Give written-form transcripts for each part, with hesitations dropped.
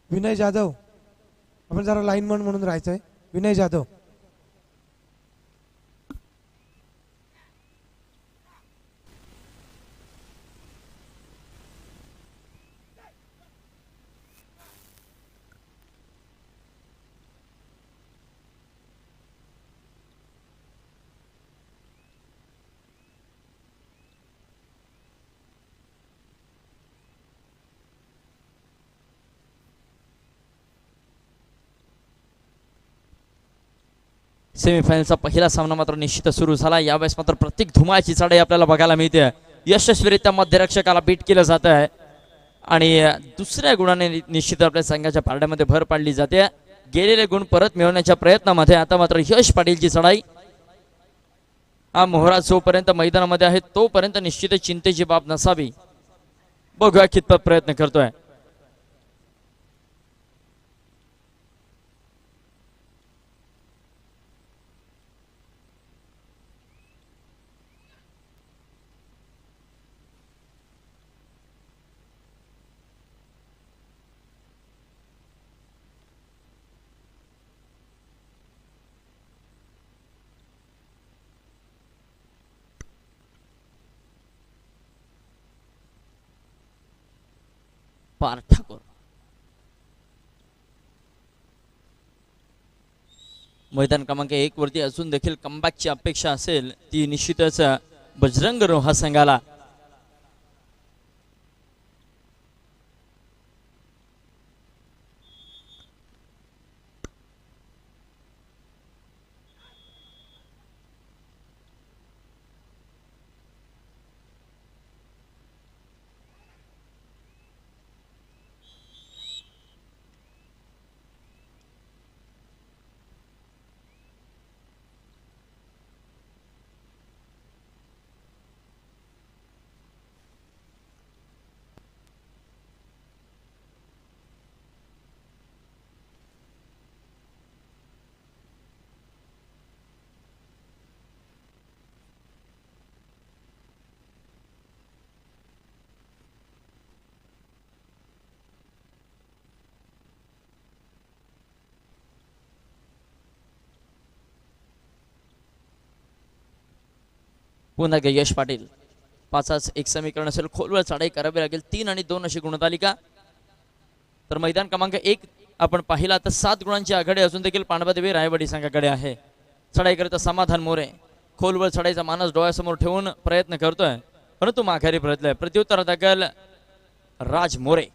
विनय जाधव, आपण जरा लाईनमन म्हणून राहायचंय. विनय जाधव. सेमीफायनलचा पहिला सामना मात्र निश्चित सुरू झाला. यावेळेस मात्र प्रत्येक धुमाची चढाई आपल्याला बघायला मिळते. यशस्वीरित्या मध्यरक्षकाला बीट केलं जात आहे आणि दुसऱ्या गुणाने निश्चित आपल्या संघाच्या पारड्यामध्ये भर पाडली जाते. गेलेले गुण परत मिळवण्याच्या प्रयत्नामध्ये आता मात्र यश पाटीलची चढाई. हा मोहरा जोपर्यंत मैदानामध्ये आहे तोपर्यंत निश्चित चिंतेची बाब नसावी. बघूया कितपत प्रयत्न करतोय. पार्थ ठाकूर मैदान क्रमांक 1 वरती अजून देखील कमबॅकची अपेक्षा असेल ती निश्चितच बजरंग रोहा संघाला. पुन्हा यश पाटील 5च एक समीकरण असेल. खोलवर चढाई करावी लागेल. 3 आणि 2 अशी गुणतालिका. तर मैदान क्रमांक 1 आपण पाहिला तर 7 गुणांची आघाडी अजून देखील पांडवादेवी रायवाडी संघाकडे आहे. चढाई करता समाधान मोरे खोलवर चढाईचा मानस डोळ्यासमोर ठेवून प्रयत्न करतोय परंतु माघारी प्रयत्न. प्रत्युत्तर दाखल राज मोरे.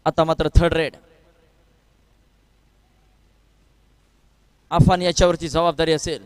आता मात्र थर्ड रेड आफान याच्यावरती जबाबदारी असेल.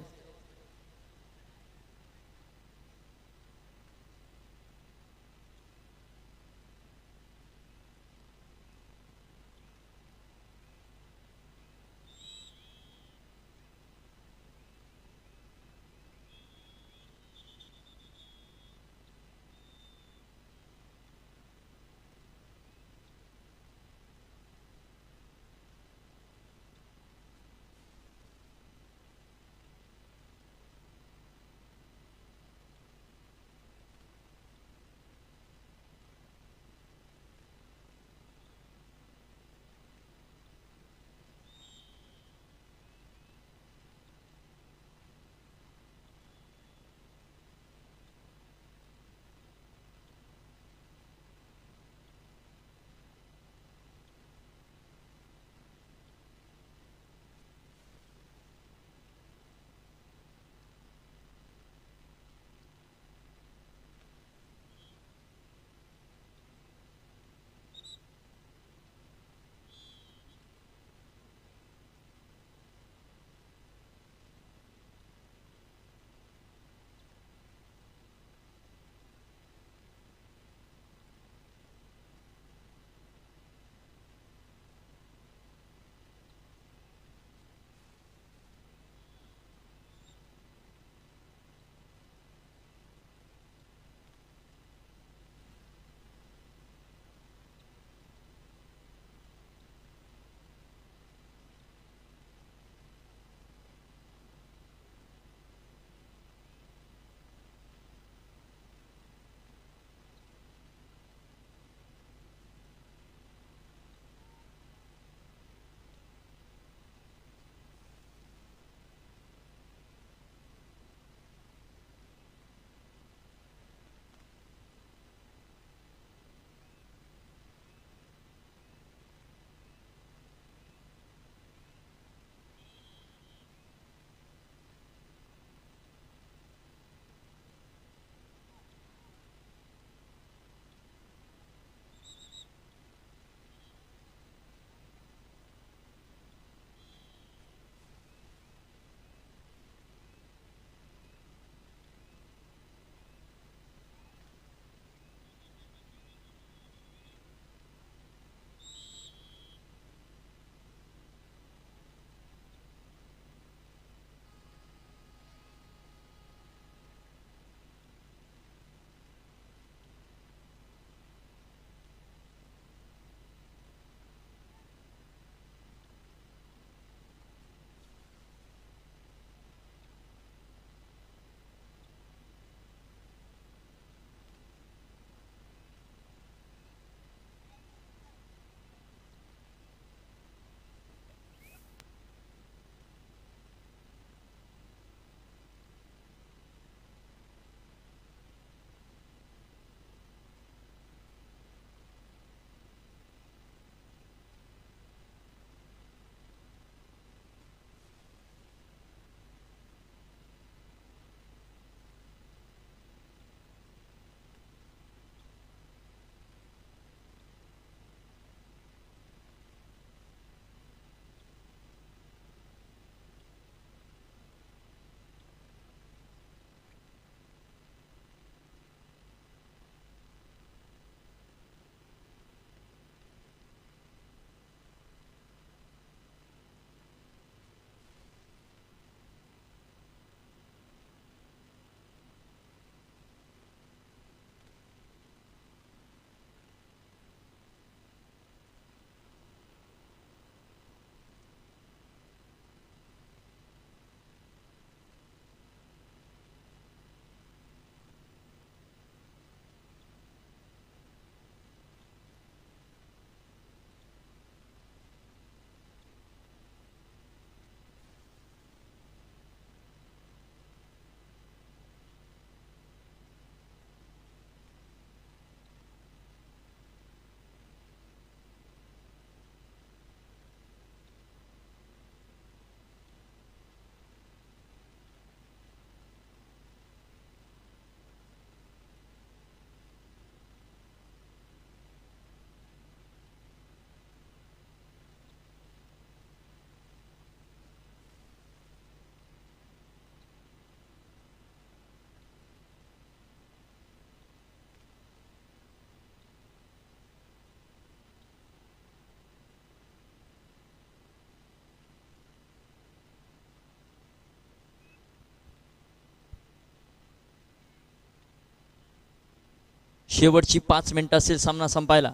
शेवटची 5 मिनिटं असेल सामना संपायला.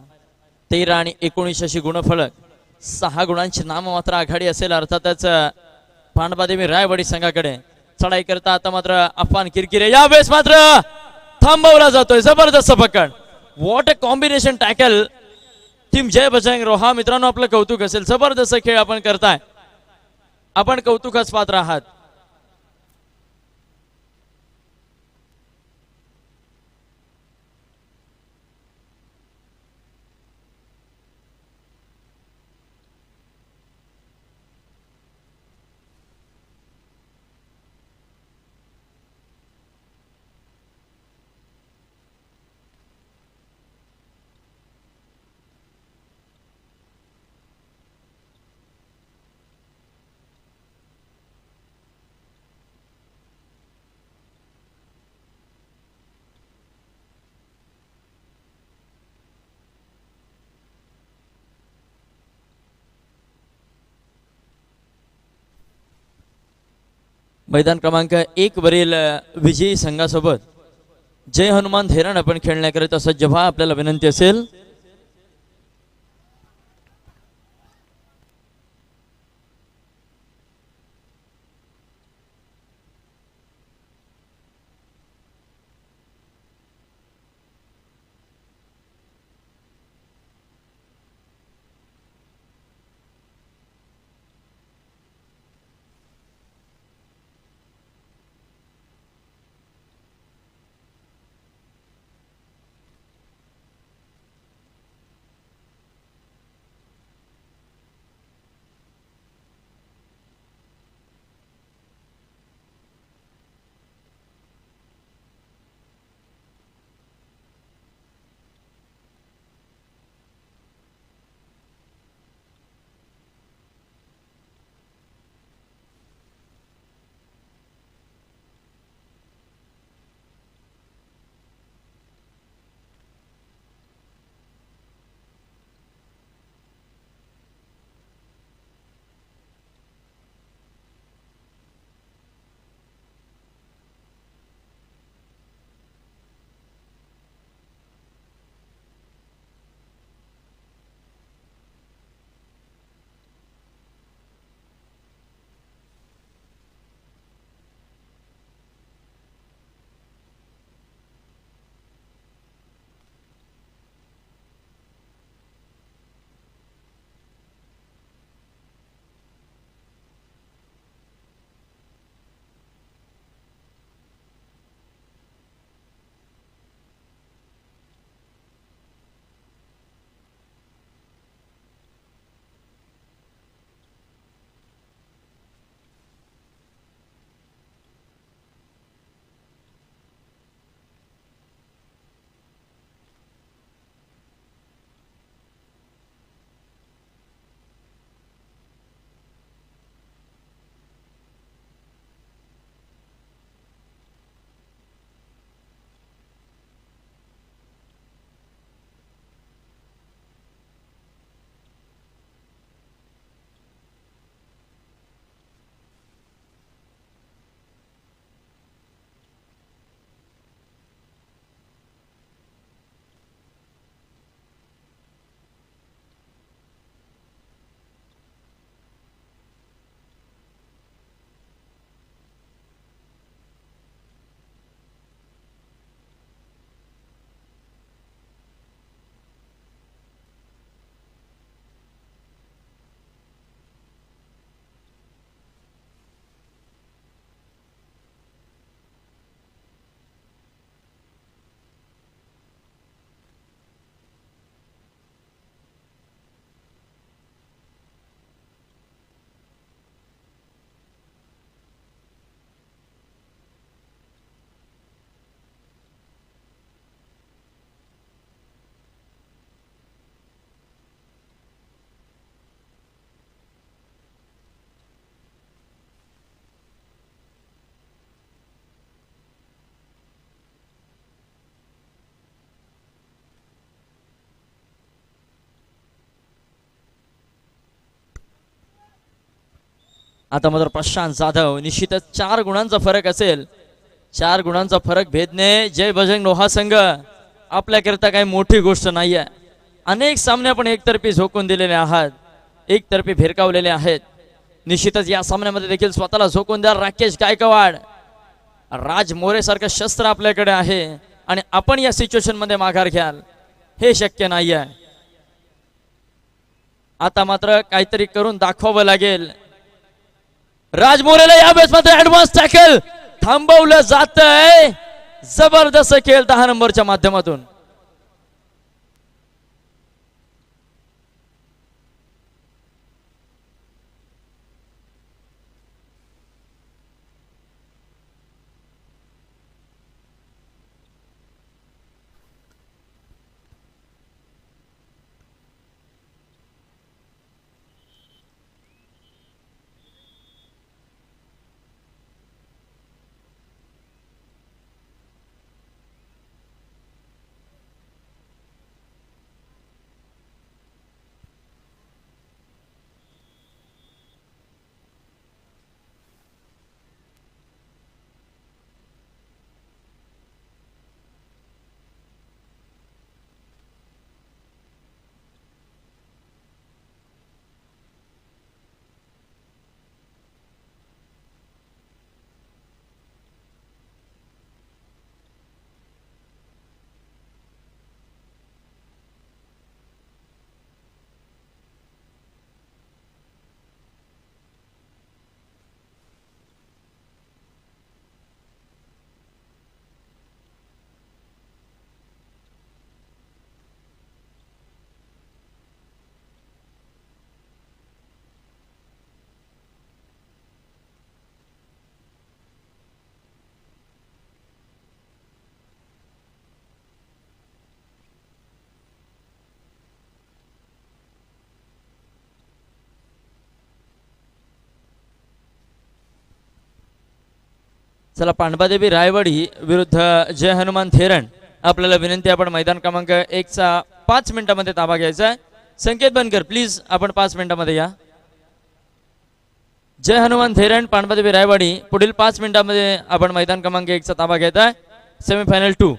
13 आणि 19 अशी गुणफलक, 6 गुणांची नाममात्र आघाडी असेल अर्थातच पांडवादेवी रायवाडी संघाकडे. चढाई करता आता मात्र अफान किरकिरे, यावेळेस मात्र थांबवला जातोय. जबरदस्त पकड, what a combination tackle team Jai Bajrang Roha. मित्रांनो आपलं कौतुक असेल, जबरदस्त खेळ आपण करताय, आपण कौतुकास पात्र आहात. मैदान क्रमांक 1 वरील विजयी संघासोबत जय हनुमान धेरण आपण खेळण्याकरिता सज्ज व्हा. आपल्याला विनंती असेल आता मात्र प्रशांत जाधव, निश्चितच 4 गुणांचा फरक असेल. 4 गुणांचा फरक भेदने जय बजरंग रोहा संघ आपल्याकरिता काही मोठी गोष्ट नाही आहे. अनेक सामने आपण एकतर्फी झोकून दिलेले आहात, एकतर्फी भिरकावलेले आहेत. निश्चितच या सामन्यामध्ये देखील स्वतःला झोकून द्या राकेश गायकवाड. राज मोरे सारखं शस्त्र आपल्याकडे आहे आणि आपण या सिच्युएशन मध्ये माघार घ्याल हे शक्य नाही आहे. आता मात्र काहीतरी करून दाखवावं लागेल. राज मोरेला या मध्ये ऍडव्हान्स टॅकल थांबवलं जातंय. जबरदस्त खेळ 10 नंबरच्या माध्यमातून. चला पांडवादेवी रायवाडी विरुद्ध जय हनुमान थेरण. आपल्याला विनंती आपण मैदान क्रमांक 1 चा 5 मिनिटांमध्ये ताबा घ्यायचा आहे. संकेत बनकर प्लीज आपण 5 मिनिटांमध्ये या. जय हनुमान थेरण पांडवादेवी रायवाडी पुढील 5 मिनिटांमध्ये आपण मैदान क्रमांक 1 चा ताबा घेत आहे. सेमीफायनल 2.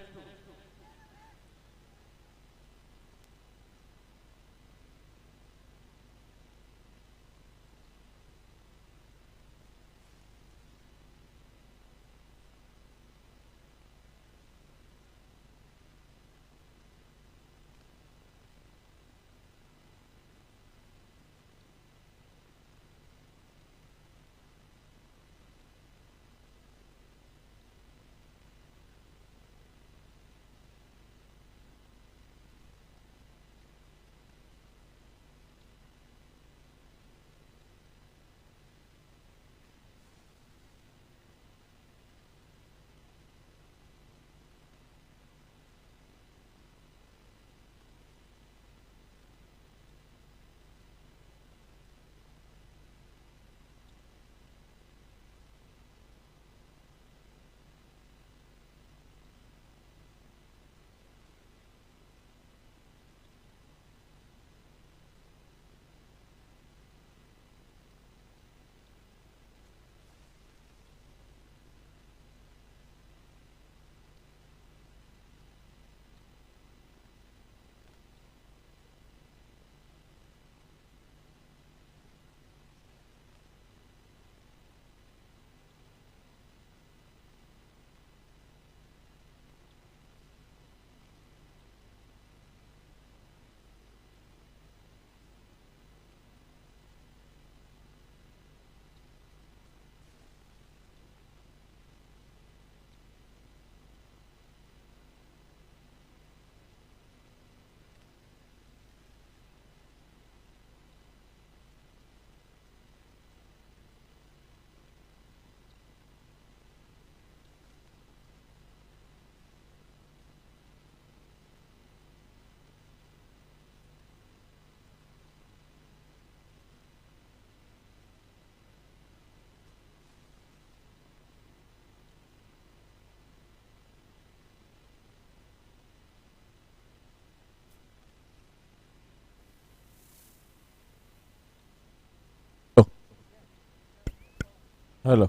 हॅलो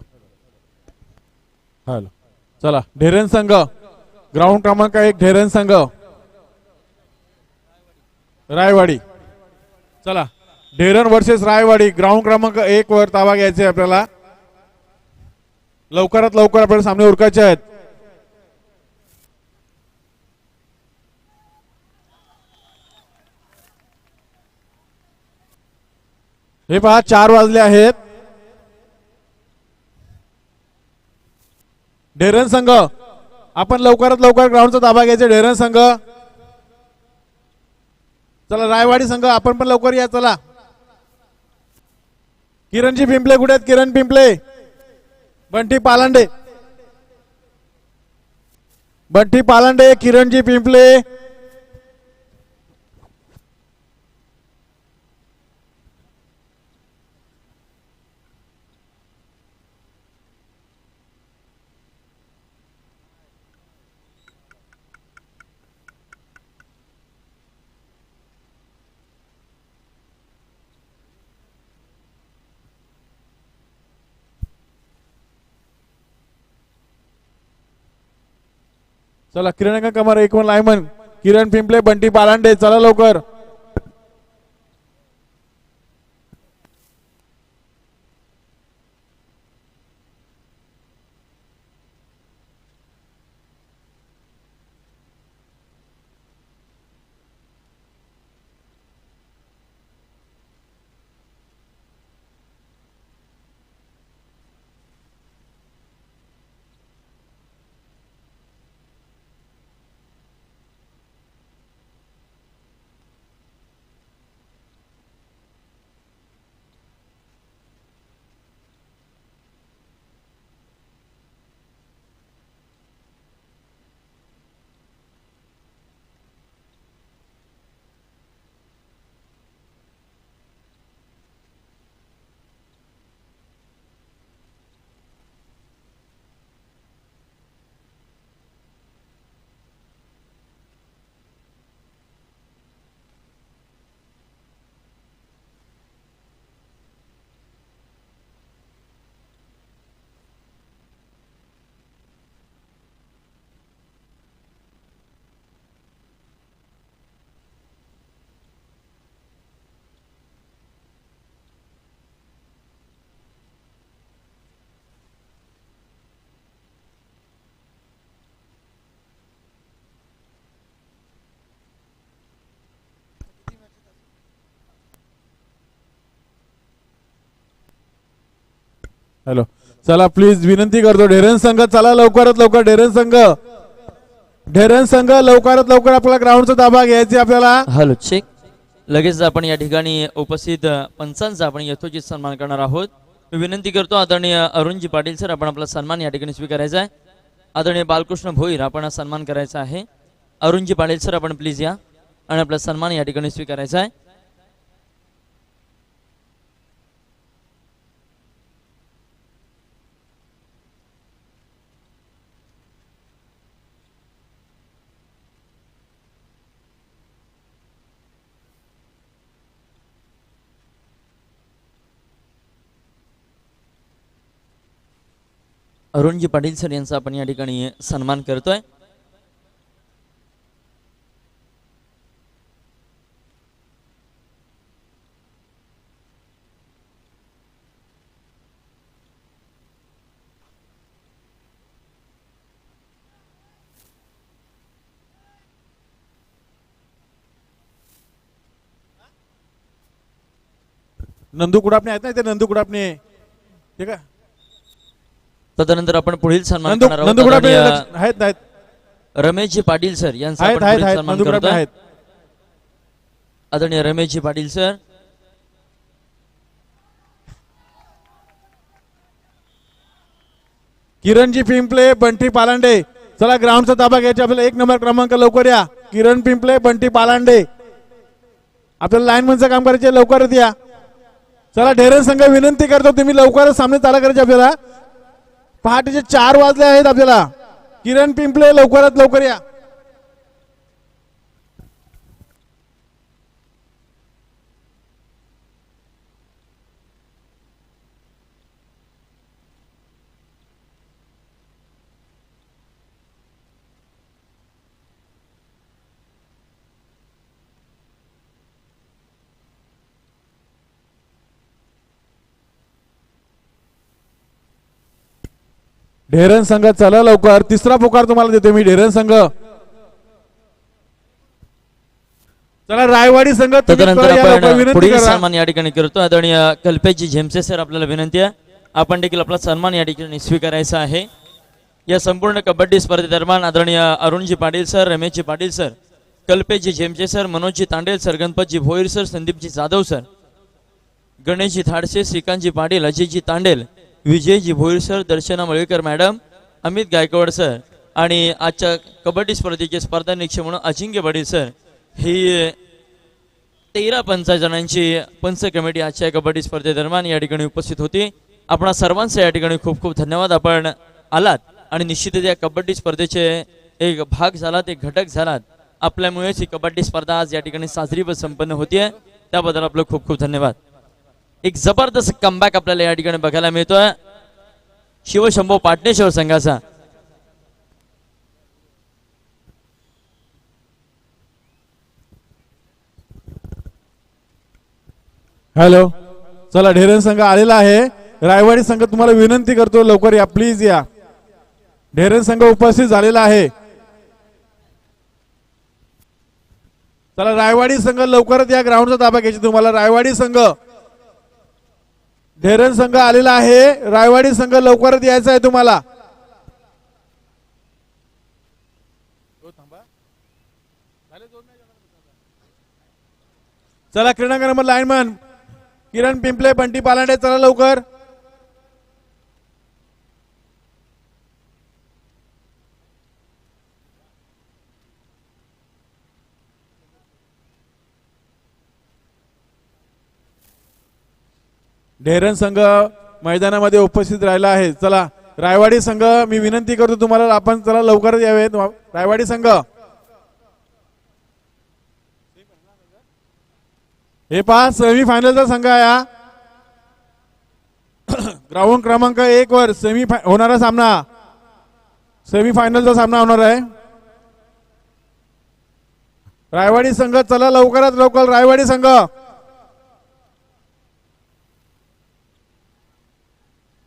हॅलो चला ढेरेन संघ ग्राउंड क्रमांक 1 ढेरेन संघ रायवाडी. चला ढेरण वर्सेस रायवाडी ग्राउंड क्रमांक 1 वर ताबा घ्यायचा आहे आपल्याला. लवकरात लवकर आपल्याला सामने उरकायचे आहेत. हे पहा 4 वाजले आहेत. ढेरण संघ आपण लवकरात लवकर ग्राउंडचा ताबा घ्यायचा. ढेरण संघ चला. रायवाडी संघ आपण पण लवकर या. चला किरणजी पिंपले कुठे आहेत? किरण पिंपले. बंटी पालांडे. बंटी पालांडे किरणजी पिंपले. चला किरण कमर एक वन लायमन किरण पिंपले बंटी पालांडे. चला लवकर. हॅलो. चला प्लीज विनंती करतो ढेरण संघ चला लवकरात लवकर. ढेरण संघ. ढेरण संघ लवकरात लवकर आपला ग्राउंडचा ताबा घ्यायचा आपल्याला. Hello check. लगेच आपण या ठिकाणी उपस्थित पंचांचा आपण यथोचित सन्मान करणार आहोत. मी विनंती करतो आदरणीय अरुणजी पाटील सर आपण आपला सन्मान या ठिकाणी स्वीकारायचा आहे. आदरणीय बालकृष्ण भोईर आपण सन्मान करायचा आहे. अरुणजी पाटील सर आपण प्लीज या आणि आपला सन्मान या ठिकाणी स्वीकारायचा आहे. अरुणजी पाटील सर यांचा आपण या ठिकाणी सन्मान करतोय. नंदू कुडापणे आहेत ना इथे. नंदू कुडापणे ठीक आहे. तदनंतर आपण पुढील सन्मान नंदू करणार नंदू कुडापणे आहोत. आहेत नाहीत. रमेशजी पाटील सर यांचा आहेत आपण आहेत पुढील आहेत. सन्मान नंदू कुडापणे करतोय. आहेत. आदरणीय रमेशजी पाटील सर. किरणजी पिंपले बंटी पालांडे. चला ग्राउंडचा ताबा घ्यायचा आपल्याला. 1 नंबर क्रमांक लवकर या. किरण पिंपले बंटी पालांडे. आपल्याला लाईन मनचं काम करायचे लवकरच या. चला ढेरण संघ विनंती करतो तुम्ही लवकरच सामने चाला करायचे आपल्याला. पहाटेचे 4 वाजले आहेत आपल्याला. किरण पिंपले लवकरात लवकर या. ढेरण संघ चला लवकर, तिसरा पुकार तुम्हाला देतो मी. ढेरण संघ चला, रायवाडी संघ तुम्ही त्यानंतर या लवकर, आपण विनंती पुढील करा. सन्मान या ठिकाणी करतो. आदरणीय कल्पेशजी झेमसे सर, आपल्याला विनंती आहे आपण देखील आपला सन्मान या ठिकाणी स्वीकारायचा आहे. या संपूर्ण कबड्डी स्पर्धेदरम्यान आदरणीय Arunji Patil sir, Rameshji Patil sir, Kalpeshji Zemse sir, Manojji Tandel sir, Ganpatji Bhoir sir, Sandeepji Jadhav sir, Ganeshji Thadse, Shrikantji Patil, Ajayji Tandel, Vijayji Bhoir sir, Darshana Malekar madam, Amit Gaikwad sir आणि आजच्या कबड्डी स्पर्धेचे स्पर्धा निरीक्षक म्हणून अजिंक्य पाटील सर, ही 13 पंच जणांची पंच कमिटी आजच्या कबड्डी स्पर्धेदरम्यान या ठिकाणी उपस्थित होती. आपणा सर्वांचे या ठिकाणी खूप खूप धन्यवाद. आपण आलात आणि निश्चितच या कबड्डी स्पर्धेचे एक भाग झालात, एक घटक झालात. आपल्यामुळेच ही कबड्डी स्पर्धा आज या ठिकाणी साजरी व संपन्न होतीये, त्याबद्दल आपलं खूप खूप धन्यवाद. एक जबरदस्त कमबॅक आपल्याला या ठिकाणी बघायला मिळतोय शिवशंभो पाटणेश्वर संघाचा. हॅलो, चला ढेरण संघ आलेला आहे. रायवाडी संघ तुम्हाला विनंती करतो लवकर या, प्लीज या. ढेरण संघ उपस्थित झालेला आहे. चला रायवाडी संघ लवकरच या, ग्राउंडचा ताबा घ्यायची तुम्हाला. रायवाडी संघ, ढेरण संघ आलेला आहे. रायवाडी संघ लवकरच यायचा आहे तुम्हाला. चला क्रीडांगण नंबर लाईनमन किरण पिंपले, बंटी पालांडे, चला लवकर. ढेरण संघ मैदानामध्ये उपस्थित राहिला आहे. चला रायवाडी संघ, मी विनंती करतो तुम्हाला, आपण चला लवकरच यावे. रायवाडी संघ, हे पहा सेमी फायनलचा संघ आहे हा. ग्राउंड क्रमांक 1 वर होणारा सामना, सेमी फायनलचा सामना होणार आहे. रायवाडी संघ चला लवकरात लवकर. रायवाडी संघ,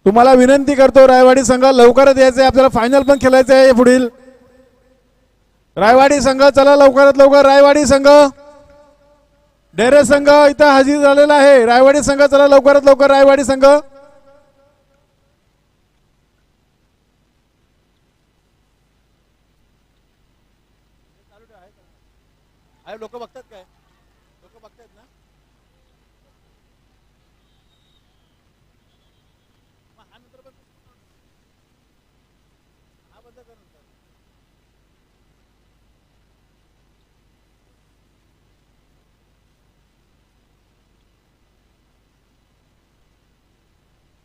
तुम्हाला विनंती करतो रायवाडी संघ लवकरच यायचं आहे, आपल्याला फायनल पण खेळायचं आहे पुढील. रायवाडी संघ चला लवकरात लवकर. रायवाडी संघ, ढेरे संघ इथं हजर झालेला आहे. रायवाडी संघ चला लवकरात लवकर. रायवाडी संघ, लोक बघतात काय, लोक बघतात ना.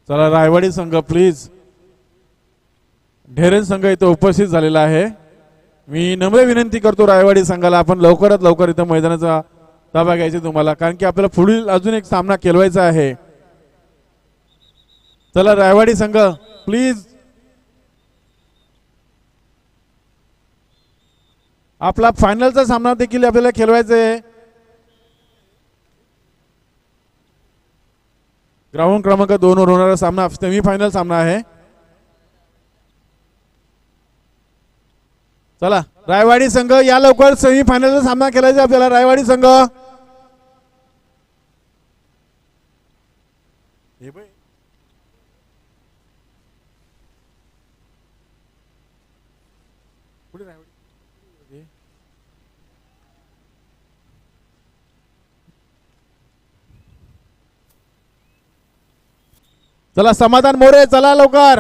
चला रायवाडी संघ प्लीज. ढेरेन संघ इथं उपस्थित झालेला आहे. मी नम्र विनंती करतो रायवाडी संघाला, आपण लवकरात लवकर इथं मैदानाचा ताबा घ्यायचा तुम्हाला, कारण की आपल्याला पुढील अजून एक सामना खेळवायचा आहे. चला रायवाडी संघ प्लीज, आपला फायनलचा सामना देखील आपल्याला खेळवायचा आहे. ग्राउंड क्रमांक 2 वर होणारा सामना सेमी फायनल सामना आहे. चला रायवाडी संघ या लवकर, सेमी फायनलचा सामना खेळायचा आपल्याला. रायवाडी संघ, चला समाधान मोरे चला लवकर.